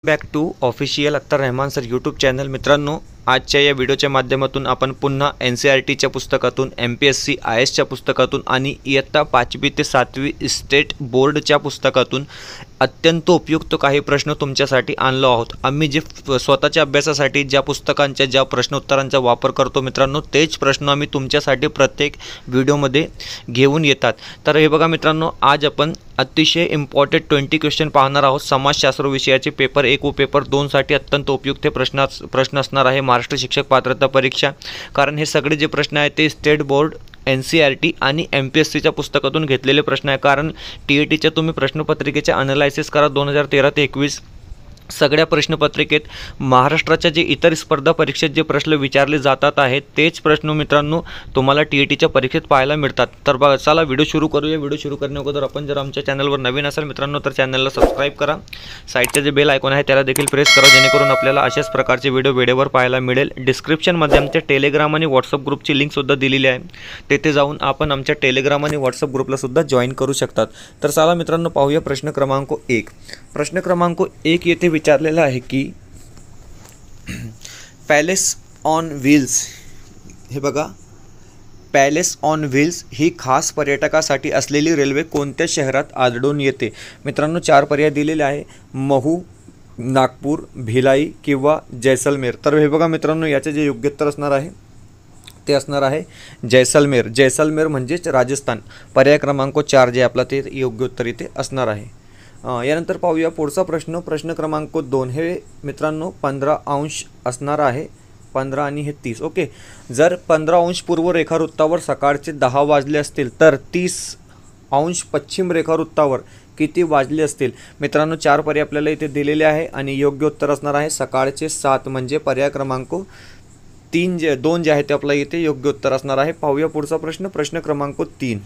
Back to official Akhtar Rahman sir YouTube channel. मित्रांनो, आजच्या या व्हिडिओच्या माध्यमातून आपण पुन्हा NCERTच्या पुस्तकातून, MPSC IASच्या पुस्तकातून आणि इयत्ता 5वी ते 7वी स्टेट बोर्डच्या पुस्तकातून अत्यंत उपयुक्त काही प्रश्न तुमच्यासाठी आणलो आहोत. आम्ही जे स्वतःच्या अभ्यासासाठी ज्या पुस्तकांच्या ज्या प्रश्नोत्तरांचा वापर करतो मित्रांनो, तेच प्रश्न आम्ही तुमच्यासाठी प्रत्येक व्हिडिओमध्ये घेऊन येतात. तर हे बघा मित्रांनो, आज आपण अतिशय इम्पॉर्टंट 20 क्वेश्चन पाहणार आहोत. समाजशास्त्र विषयाचे पेपर 1 व पेपर 2साठी अत्यंत उपयुक्त प्रश्न असणार आहे महाराष्ट्र शिक्षक पात्रता परीक्षा. कारण हे सगळे जे प्रश्न आहेत ते स्टेट बोर्ड, NCERT आणि MPSCच्या पुस्तकातून घेतलेले प्रश्न आहे. कारण TETच्या तुम्ही प्रश्नपत्रिकेचे अनालायसिस करा 2013 ते 21 सगळ्या प्रश्नपत्रिकेत महाराष्ट्राच्या जे इतर स्पर्धा परीक्षेत जे प्रश्न विचारले जातात आहेत तेच प्रश्न मित्रांनो तुम्हाला TETच्या परीक्षेत पाहायला मिळतात. तर बघा, चला व्हिडिओ सुरू करूया. व्हिडिओ सुरू करण्या अगोदर आपण जर आमच्या चॅनलवर नवीन असाल मित्रांनो तर चॅनलला सबस्क्राईब करा. साईडचे जे बेल आयकॉन आहे त्याला देखील प्रेस करा, जेणेकरून आपल्याला अशाच प्रकारचे व्हिडिओ वेळेवर पाहायला मिळेल. डिस्क्रिप्शनमध्ये आमच्या टेलिग्राम आणि व्हॉट्सअप ग्रुपची लिंकसुद्धा दिलेली आहे. तेथे जाऊन आपण आमच्या टेलिग्राम आणि व्हॉट्सअप ग्रुपलासुद्धा जॉईन करू शकतात. तर चला मित्रांनो, पाहूया प्रश्न क्रमांक 1. प्रश्न क्रमांक 1 येथे विचारलेला आहे की पॅलेस ऑन व्हील्स, हे बघा, पॅलेस ऑन व्हील्स ही खास पर्यटकासाठी असलेली रेल्वे कोणत्या शहरात आढळून येते? मित्रांनो, 4 पर्याय दिलेले आहे: महू, नागपूर, भिलाई किंवा जैसलमेर. तर हे बघा मित्रांनो, याचे जे योग्य उत्तर असणार आहे ते असणार आहे जैसलमेर. जैसलमेर म्हणजेच राजस्थान. पर्याय क्रमांक 4 जे आपला ते योग्य उत्तर इथे असणार आहे. यानंतर पाहूया पुढचा प्रश्न. प्रश्न क्रमांक 2 हे मित्रांनो 15 अंश असणार आहे. 15 आणि हे 30. ओके, जर 15 अंश पूर्व रेखावृत्तावर सकाळचे 10 वाजले असतील तर 30 अंश पश्चिम रेखावृत्तावर किती वाजले असतील? मित्रांनो, 4 पर्याय आपल्याला इथे दिलेले आहे आणि योग्य उत्तर असणार आहे सकाळचे 7, म्हणजे पर्याय क्रमांक 2 जे आहे ते आपला इथे योग्य उत्तर असणार आहे. पाहूया पुढचा प्रश्न. प्रश्न क्रमांक 3.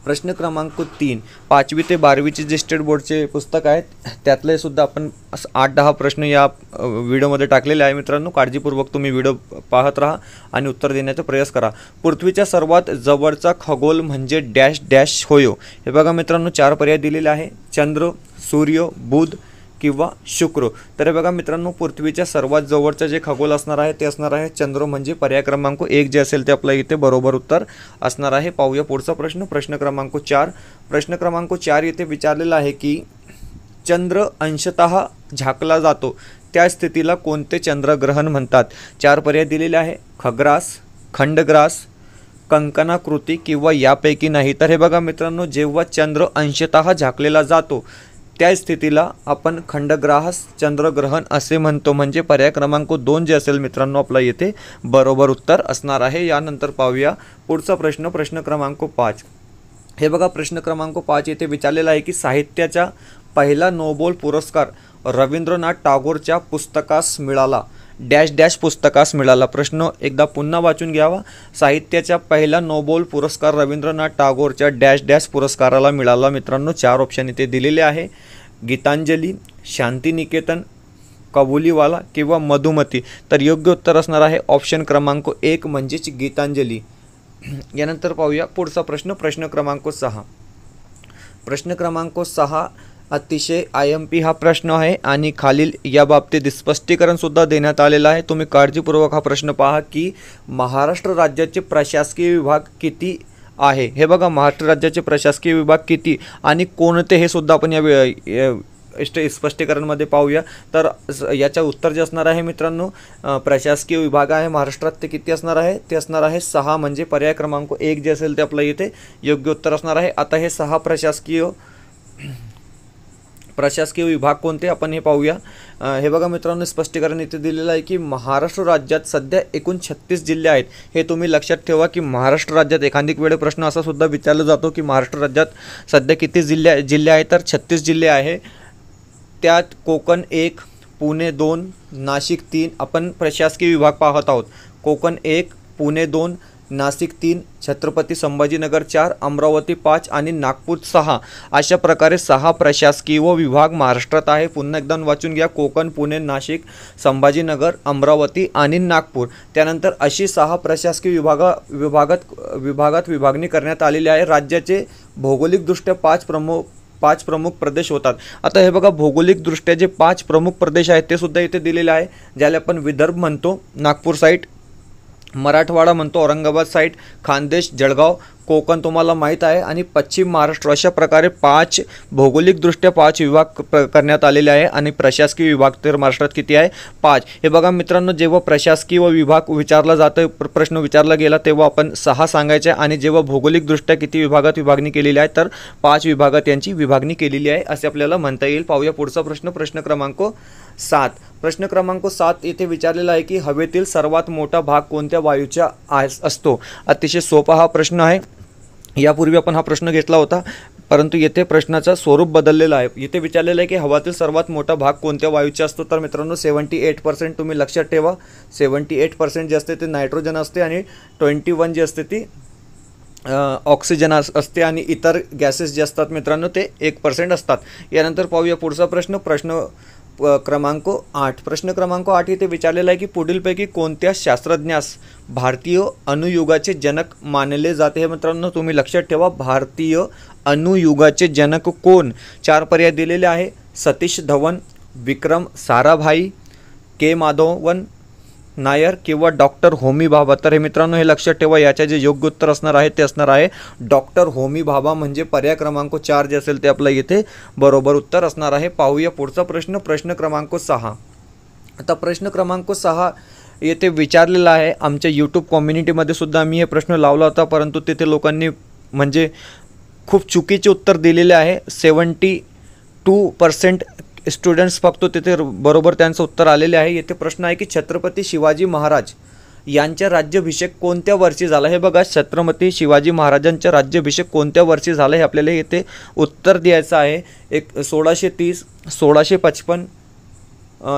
प्रश्न क्रमांक 3 5वी ते 12वीचे जे स्टेट बोर्डचे पुस्तक आहेत त्यातले सुद्धा आपण 8-10 प्रश्न या व्हिडिओमध्ये टाकलेले आहे. मित्रांनो, काळजीपूर्वक तुम्ही व्हिडिओ पाहत राहा आणि उत्तर देण्याचा प्रयास करा. पृथ्वीच्या सर्वात जवळचा खगोल म्हणजे डॅश डॅश होयो. हे बघा मित्रांनो, 4 पर्याय दिलेले आहे: चंद्र, सूर्य, बुध किंवा शुक्र. तर हे बघा मित्रांनो, पृथ्वीच्या सर्वात जवळचं जे खगोल असणार आहे ते असणार आहे चंद्र, म्हणजे पर्याय क्रमांक 1 जे असेल ते आपलं इथे बरोबर उत्तर असणार आहे. पाहूया पुढचा प्रश्न. प्रश्न क्रमांक 4. प्रश्न क्रमांक 4 इथे विचारलेला आहे की चंद्र अंशतः झाकला जातो त्या स्थितीला कोणते चंद्रग्रहण म्हणतात? 4 पर्याय दिलेले आहे: खग्रास, खंडग्रास, कंकणाकृती किंवा यापैकी नाही. तर हे बघा मित्रांनो, जेव्हा चंद्र अंशतः झाकलेला जातो त्या स्थितीला आपण खंडग्रास चंद्रग्रहण असे म्हणतो, म्हणजे पर्याय क्रमांक 2 जे असेल मित्रांनो आपला येथे बरोबर उत्तर असणार आहे. यानंतर पाहूया पुढचा प्रश्न. प्रश्न क्रमांक 5. हे बघा, प्रश्न क्रमांक 5 येथे विचारलेला आहे की साहित्याचा पहिला नोबेल पुरस्कार रवींद्रनाथ टागोरच्या पुस्तकास मिळाला. डॅश डॅश पुस्तकास मिळाला. प्रश्न एकदा पुन्हा वाचून घ्यावा. साहित्याचा पहिला नोबेल पुरस्कार रवींद्रनाथ टागोरच्या डॅश डॅश पुरस्काराला मिळाला. मित्रांनो, 4 ऑप्शन इथे दिलेले आहे: गीतांजली, शांतिनिकेतन, कबुलीवाला किंवा मधुमती. तर योग्य उत्तर असणार आहे ऑप्शन क्रमांक 1 म्हणजेच गीतांजली. यानंतर पाहूया पुढचा प्रश्न. प्रश्न क्रमांक 6. प्रश्न क्रमांक 6 अतिशय IMP हा प्रश्न आहे आणि खालील या बाबतीत स्पष्टीकरणसुद्धा देण्यात आलेलं आहे. तुम्ही काळजीपूर्वक हा प्रश्न पहा की महाराष्ट्र राज्याचे प्रशासकीय विभाग किती आहे? हे बघा, महाराष्ट्र राज्याचे प्रशासकीय विभाग किती आणि कोणते हे सुद्धा आपण या स्पष्टीकरणमध्ये पाहूया. तर याचं उत्तर जे असणार आहे मित्रांनो, प्रशासकीय विभाग आहे महाराष्ट्रात ते किती असणार आहे? ते असणार आहे 6, म्हणजे पर्याय क्रमांक 1 जे असेल ते आपलं इथे योग्य उत्तर असणार आहे. आता हे 6 प्रशासकीय विभाग कोणते आपण हे पाहूया. हे बघा मित्रांनो, स्पष्टीकरण इथे दिलेलं आहे की महाराष्ट्र राज्यात सध्या एकूण 36 जिल्हे आहेत. हे तुम्ही लक्षात ठेवा की महाराष्ट्र राज्यात एखादी वेळे प्रश्न असा सुद्धा विचारला जातो की महाराष्ट्र राज्यात सध्या किती जिल्हे आहेत? तर 36 जिल्हे आहे. त्यात कोकण 1, पुणे 2, नाशिक 3 आपण प्रशासकीय विभाग पाहत आहोत. कोकण 1, पुणे 2, नाशिक 3, छत्रपती संभाजीनगर 4, अमरावती 5 आणि नागपूर 6. अशा प्रकारे 6 प्रशासकीय विभाग महाराष्ट्रात आहे. पुन्हा एकदा वाचून घ्या: कोकण, पुणे, नाशिक, संभाजीनगर, अमरावती आणि नागपूर. त्यानंतर अशी 6 प्रशासकीय विभागात विभागणी करण्यात आलेली आहे. राज्याचे भौगोलिकदृष्ट्या 5 5 प्रमुख प्रदेश होतात. आता हे बघा भौगोलिकदृष्ट्या जे 5 प्रमुख प्रदेश आहेत ते सुद्धा इथे दिलेले आहे, ज्याला आपण विदर्भ म्हणतो, नागपूर साईड, मराठवाडा म्हणतो, औरंगाबाद साईड, खानदेश, जळगाव, कोकण तुम्हाला माहीत आहे, आणि पश्चिम महाराष्ट्र. अशा प्रकारे 5 भौगोलिकदृष्ट्या 5 विभाग करण्यात आलेले आहे. आणि प्रशासकीय विभाग तर महाराष्ट्रात किती आहे? 5. हे बघा मित्रांनो, जेव्हा प्रशासकीय व विभाग विचारला जातं, प्रश्न विचारला गेला तेव्हा आपण 6 सांगायचे, आणि जेव्हा भौगोलिकदृष्ट्या किती विभागात विभागणी केलेली आहे तर 5 विभागात यांची विभागणी केलेली आहे असे आपल्याला म्हणता येईल. पाहूया पुढचा प्रश्न, प्रश्न क्रमांक 7. प्रश्न क्रमांक 7 येथे विचारलेला आहे की हवेतील सर्वात मोठा भाग कोणत्या वायूचा असतो? अतिशय सोपा हा प्रश्न आहे. यापूर्वी आपण हा प्रश्न घेतला होता, परंतु येथे प्रश्नाचं स्वरूप बदललेलं आहे. येथे विचारलेलं आहे की हवातील सर्वात मोठा भाग कोणत्या वायूचा असतो? तर मित्रांनो 78% तुम्ही लक्षात ठेवा. 78% जे असते ते नायट्रोजन असते, आणि 21 जी असते ती ऑक्सिजन असते, आणि इतर गॅसेस जे असतात मित्रांनो ते 1% असतात. यानंतर पाहूया पुढचा प्रश्न, प्रश्न क्रमांक 8. प्रश्न क्रमांक 8 इथे विचारलेला आहे की पुढीलपैकी कोणत्या शास्त्रज्ञास भारतीय अणुयुगाचे जनक मानले जाते? हे मित्रांनो तुम्ही लक्षात ठेवा, भारतीय अणुयुगाचे जनक कोण? 4 पर्याय दिलेले आहे, सतीश धवन, विक्रम साराभाई, के माधवन नायर किंवा डॉक्टर होमी भाभा. तर हे मित्रांनो हे लक्षात ठेवा, याचे जे योग्य उत्तर असणार आहे ते असणार आहे डॉक्टर होमी भाभा, म्हणजे पर्याय क्रमांक 4 जे असेल ते आपलं इथे बरोबर उत्तर असणार आहे. पाहूया पुढचा प्रश्न, प्रश्न क्रमांक 6. आता प्रश्न क्रमांक 6 येथे विचारलेला आहे. आमच्या यूट्यूब कम्युनिटीमध्ये सुद्धा मी हे प्रश्न लावला होता, परंतु तिथे लोकांनी म्हणजे खूप चुकीचे उत्तर दिलेले आहे. 72% स्टुडंट्स फक्त तिथे बरोबर त्यांचं उत्तर आलेले आहे. येथे प्रश्न आहे की छत्रपती शिवाजी महाराज यांचा राज्याभिषेक कोणत्या वर्षी झाला? हे बघा, छत्रपती शिवाजी महाराजांचा राज्याभिषेक कोणत्या वर्षी झाला हे आपल्याला येथे उत्तर द्यायचं आहे. 1630, 1655,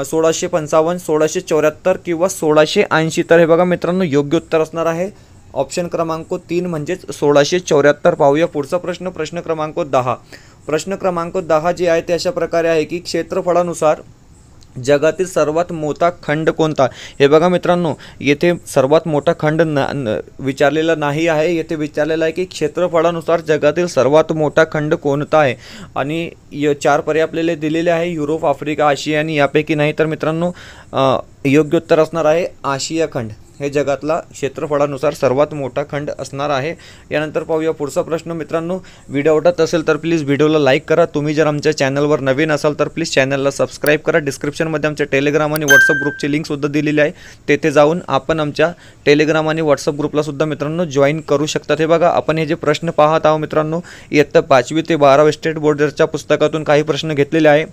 1655, 1674 किंवा 1680. तर हे बघा मित्रांनो योग्य उत्तर असणार आहे ऑप्शन क्रमांक 3 म्हणजेच 1674. पाहूया पुढचा प्रश्न, प्रश्न क्रमांक 10. प्रश्न क्रमांक 10 जे आहे ते अशा प्रकारे आहे की क्षेत्रफळानुसार जगातील सर्वात मोठा खंड कोणता? हे बघा मित्रांनो, येथे सर्वात मोठा खंड विचारलेला नाही आहे. येथे विचारलेला आहे की क्षेत्रफळानुसार जगातील सर्वात मोठा खंड कोणता आहे, आणि 4 पर्याय आपल्याला दिलेले आहे, युरोप, आफ्रिका, आशिया, आणि यापैकी नाही. तर मित्रांनो योग्य उत्तर असणार आहे आशिया खंड. हे जगातला क्षेत्रफळानुसार सर्वात मोठा खंड असणार आहे. यानंतर पाहूया पुढचा प्रश्न. मित्रांनो व्हिडिओ आवडत असेल तर प्लीज व्हिडिओला लाईक करा. तुम्ही जर आमच्या चॅनलवर नवीन असाल तर प्लीज चॅनलला सबस्क्राईब करा. डिस्क्रिप्शनमध्ये आमच्या टेलिग्राम आणि व्हॉट्सअप ग्रुपची लिंकसुद्धा दिलेली आहे, तेथे जाऊन आपण आमच्या टेलिग्राम आणि व्हॉट्सअप ग्रुपलासुद्धा मित्रांनो जॉईन करू शकतात. हे बघा, आपण हे जे प्रश्न पाहत आहोत मित्रांनो, इयत्ता 5वी ते 12वी स्टेट बोर्डच्या पुस्तकातून काही प्रश्न घेतलेले आहे.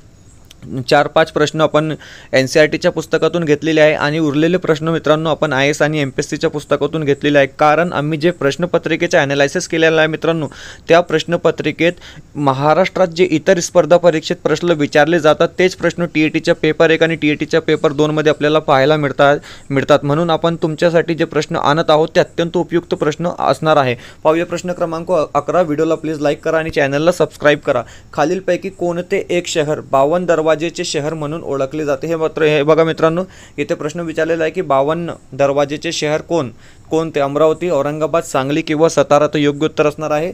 4-5 प्रश्न आपण NCERTच्या पुस्तकातून घेतलेले आहे, आणि उरलेले प्रश्न मित्रांनो आपण IAS आणि MPSCच्या पुस्तकातून घेतलेले आहे. कारण आम्ही जे प्रश्नपत्रिकेचे ॲनालायसिस केलेलं आहे मित्रांनो, त्या प्रश्नपत्रिकेत महाराष्ट्रात जे इतर स्पर्धा परीक्षेत प्रश्न विचारले जातात तेच प्रश्न TETच्या पेपर 1 आणि TETच्या पेपर 2 मध्ये आपल्याला पाहायला मिळतात. म्हणून आपण तुमच्यासाठी जे प्रश्न आणत आहोत ते अत्यंत उपयुक्त प्रश्न असणार आहे. पाहूया प्रश्न क्रमांक 11. व्हिडिओला प्लीज लाईक करा आणि चॅनलला सबस्क्राईब करा. खालीलपैकी कोणते एक शहर 52 दरवाजेचे शहर म्हणून ओळखले जाते? हे बघा मित्रांनो, इथे प्रश्न विचारलेला आहे की 52 दरवाजेचे शहर कोणते? अमरावती, औरंगाबाद, सांगली किंवा सातारा. तर योग्य उत्तर असणार आहे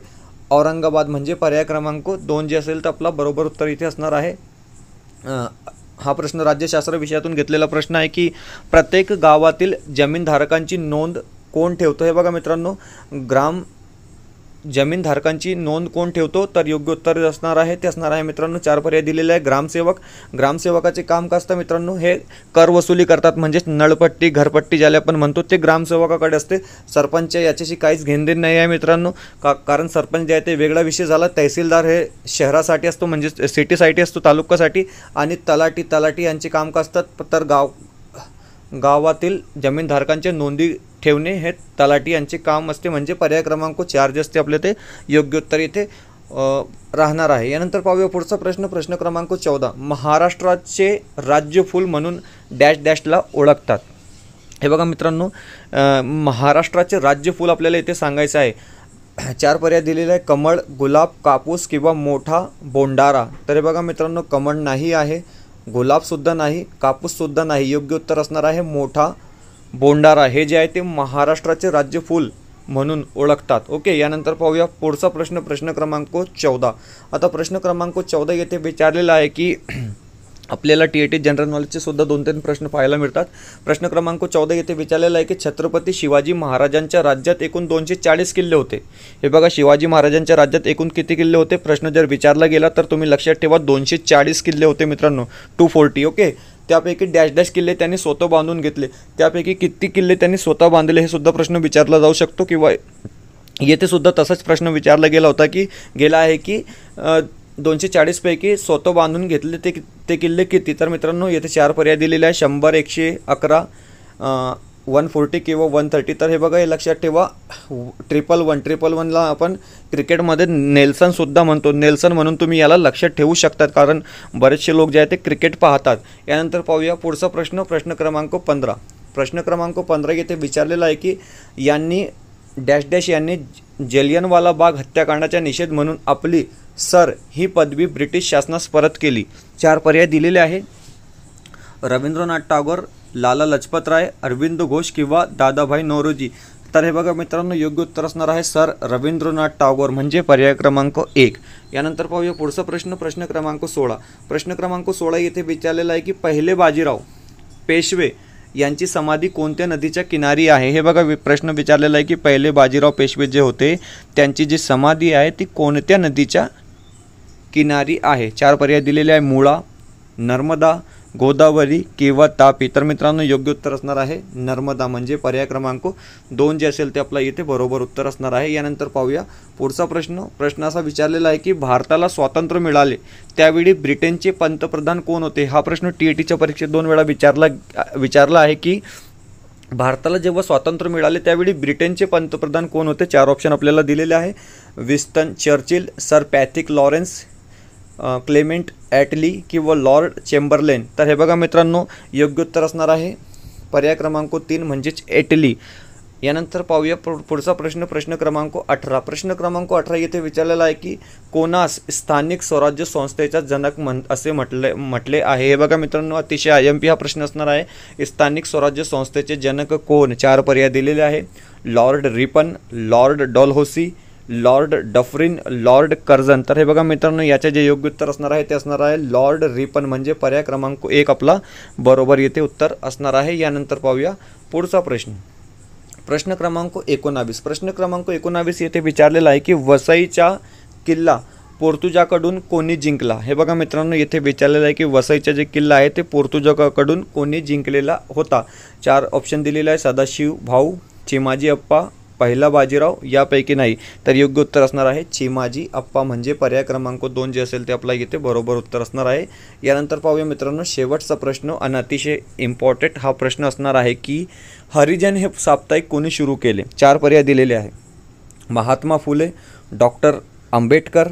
औरंगाबाद, म्हणजे पर्याय क्रमांक 2 जे असेल तर आपला बरोबर उत्तर इथे असणार आहे. हा प्रश्न राज्यशास्त्र विषयातून घेतलेला प्रश्न आहे की प्रत्येक गावातील जमीनधारकांची नोंद कोण ठेवतो? हे बघा मित्रांनो, जमीनधारकांची नोंद कोण ठेवतो? तर योग्य उत्तर असणार आहे ते असणार आहे मित्रांनो 4 पर्याय दिलेले आहे. ग्रामसेवक. ग्रामसेवकाचे काम काय असतं मित्रांनो? हे कर वसुली करतात, म्हणजेच नळपट्टी, घरपट्टी ज्याला आपण म्हणतो ते ग्रामसेवकाकडे असते. सरपंच याच्याशी काहीच घेणदेण नाही आहे मित्रांनो, कारण सरपंच जे आहे ते वेगळा विषय झाला. तहसीलदार हे शहरासाठी असतो, म्हणजेच सिटीसाठी असतो, तालुक्यासाठी. आणि तलाठी यांचे काम काय असतात? तर गावातील जमीनधारकांचे नोंदी ठेवणे हे तलाठी यांचे काम असते, म्हणजे पर्याय क्रमांक 4 जे असते आपले ते योग्य उत्तर इथे राहणार आहे. यानंतर पाहूया पुढचा प्रश्न, प्रश्न क्रमांक 14. महाराष्ट्राचे राज्यफूल म्हणून डॅश डॅशला ओळखतात? हे बघा मित्रांनो, महाराष्ट्राचे राज्यफूल आपल्याला इथे सांगायचं आहे. 4 पर्याय दिलेले आहे, कमळ, गुलाब, कापूस किंवा मोठा बोंडारा. तर हे बघा मित्रांनो, कमळ नाही आहे, गुलाबसुद्धा नाही, कापूससुद्धा नाही. योग्य उत्तर असणार आहे मोठा बोंडारा. हे जे आहे ते महाराष्ट्राचे राज्यफूल म्हणून ओळखतात. ओके, यानंतर पाहूया पुढचा प्रश्न, प्रश्न क्रमांक 14. आता प्रश्न क्रमांक 14 येथे विचारलेला आहे की आपल्याला TAT जनरल नॉलेजचे सुद्धा 2-3 प्रश्न पाहायला मिळतात. प्रश्न क्रमांक 14 येथे विचारलेला आहे की छत्रपती शिवाजी महाराजांच्या राज्यात एकूण 240 किल्ले होते. हे बघा, शिवाजी महाराजांच्या राज्यात एकूण किती किल्ले होते प्रश्न जर विचारला गेला तर तुम्ही लक्षात ठेवा 240 किल्ले होते मित्रांनो, 240. ओके, त्यापैकी डॅश डॅश किल्ले त्यांनी स्वतः बांधून घेतले, त्यापैकी किती किल्ले त्यांनी स्वतः बांधले हे सुद्धा प्रश्न विचारला जाऊ शकतो. किंवा येथे सुद्धा तसाच प्रश्न विचारला गेला आहे की 240 पैकी स्वतः बांधून घेतले ते किल्ले किती. तर मित्रांनो येथे 4 पर्याय दिलेले आहे, 100, 111, 140 किंवा 130. तर हे बघा, हे लक्षात ठेवा, 111ला आपण क्रिकेटमध्ये नेल्सनसुद्धा म्हणतो, नेल्सन म्हणून तुम्ही याला लक्षात ठेवू शकतात, कारण बरेचसे लोक जे आहेत ते क्रिकेट पाहतात. यानंतर पाहूया पुढचा प्रश्न, प्रश्न क्रमांक 15. प्रश्न क्रमांक 15 येथे विचारलेला आहे की यांनी डॅश डॅश यांनी जलियनवाला बाग हत्याकांडाचा निषेध म्हणून आपली सर ही पदवी ब्रिटिश शासनास परत केली. 4 पर्याय दिलेले आहे, रवींद्रनाथ टागोर, लाला लजपत राय, अरविंद घोष किंवा दादाभाई नौरोजी. तर हे बघा मित्रांनो, योग्य उत्तर असणार आहे सर रवींद्रनाथ टागोर, म्हणजे पर्याय क्रमांक 1. यानंतर पाहूया पुढचा प्रश्न, प्रश्न क्रमांक 16. प्रश्न क्रमांक 16 येथे विचारलेला आहे की पहिले बाजीराव पेशवे यांची समाधी कोणत्या नदीच्या किनारी आहे. हे बघा, प्रश्न विचारलेला आहे की पहिले बाजीराव पेशवे जे होते त्यांची जी समाधी आहे ती कोणत्या नदीच्या किनारी आहे. 4 पर्याय दिलेले आहे, मुळा, नर्मदा, गोदावरी किंवा तापी. तर मित्रांनो योग्य उत्तर असणार आहे नर्मदा, म्हणजे पर्याय क्रमांक 2 जे असेल ते आपला इथे बरोबर उत्तर असणार आहे. यानंतर पाहूया पुढचा प्रश्न असा विचारलेला आहे की भारताला स्वातंत्र्य मिळाले त्यावेळी ब्रिटनचे पंतप्रधान कोण होते. हा प्रश्न TATच्या परीक्षेत 2 वेळा विचारला आहे की भारताला जेव्हा स्वातंत्र्य मिळाले त्यावेळी ब्रिटनचे पंतप्रधान कोण होते. 4 ऑप्शन आपल्याला दिलेले आहे, Winston Churchill, Sir Pethick Lawrence, Clement Attlee किंवा लॉर्ड चेंबरलेन. तर हे बघा मित्रांनो, योग्य उत्तर असणार आहे पर्याय क्रमांक 3 म्हणजेच ॲटली. यानंतर पाहूया पुढचा प्रश्न, प्रश्न क्रमांक 18. प्रश्न क्रमांक 18 येथे विचारलेला आहे की कोणास स्थानिक स्वराज्य संस्थेचा जनक असे म्हटले आहे. हे बघा मित्रांनो, अतिशय IMP हा प्रश्न असणार आहे. स्थानिक स्वराज्य संस्थेचे जनक कोण. 4 पर्याय दिलेले आहे, Lord Ripon, Lord Dalhousie, Lord Dufferin, Lord Curzon. तर हे बघा मित्रांनो, याचे जे योग्य उत्तर असणार आहे ते असणार आहे लॉर्ड रिपन, म्हणजे पर्याय क्रमांक 1 आपला बरोबर येथे उत्तर असणार आहे. यानंतर पाहूया पुढचा प्रश्न, प्रश्न क्रमांक 19. प्रश्न क्रमांक 19 येथे विचारलेला आहे की वसईचा किल्ला पोर्तुगालकडून कोणी जिंकला. हे बघा मित्रांनो, येथे विचारलेलं आहे की वसईचा जे किल्ला आहे ते पोर्तुगालकडून कोणी जिंकलेला होता. 4 ऑप्शन दिलेले आहे, सदाशिव भाऊ, चिमाजी अप्पा, पहिला बाजीराव, यापैकी नाही. तर योग्य उत्तर असणार आहे चिमाजी अप्पा, म्हणजे पर्याय क्रमांक 2 जे असेल ते आपला इथे बरोबर उत्तर असणार आहे. यानंतर पाहूया मित्रांनो शेवटचा प्रश्न आणि अतिशय इम्पॉर्टंट हा प्रश्न असणार आहे की हरिजन हे साप्ताहिक कोणी सुरू केले. 4 पर्याय दिलेले आहे, महात्मा फुले, डॉक्टर आंबेडकर,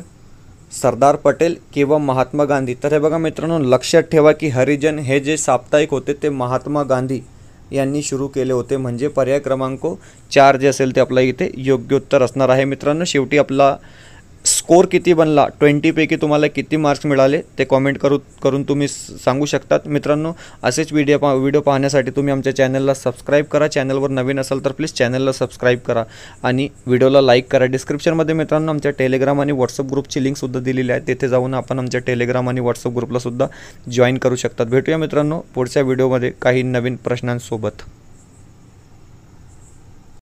सरदार पटेल किंवा महात्मा गांधी. तर हे बघा मित्रांनो, लक्षात ठेवा की हरिजन हे जे साप्ताहिक होते ते महात्मा गांधी यांनी सुरू केले होते, म्हणजे पर्याय क्रमांक 4 जे असेल ते आपला इथे योग्य उत्तर असणार आहे. मित्रांनो शेवटी आपला स्कोर किती बनला, 20 पैकी तुम्हाला किती मार्क्स मिळाले ते कॉमेंट करून तुम्ही सांगू शकतात. मित्रांनो असेच व्हिडिओ पाहण्यासाठी तुम्ही आमच्या चॅनलला सबस्क्राईब करा. चॅनलवर नवीन असाल तर प्लीज चॅनलला सबस्क्राईब करा आणि व्हिडिओला लाईक करा. डिस्क्रिप्शनमध्ये मित्रांनो आमच्या टेलिग्राम आणि व्हॉट्सअप ग्रुपची लिंकसुद्धा दिलेली आहे, तेथे जाऊन आपण आमच्या टेलिग्राम आणि व्हॉट्सअप ग्रुपला सुद्धा जॉईन करू शकतात. भेटूया मित्रांनो पुढच्या व्हिडिओमध्ये काही नवीन प्रश्नांसोबत.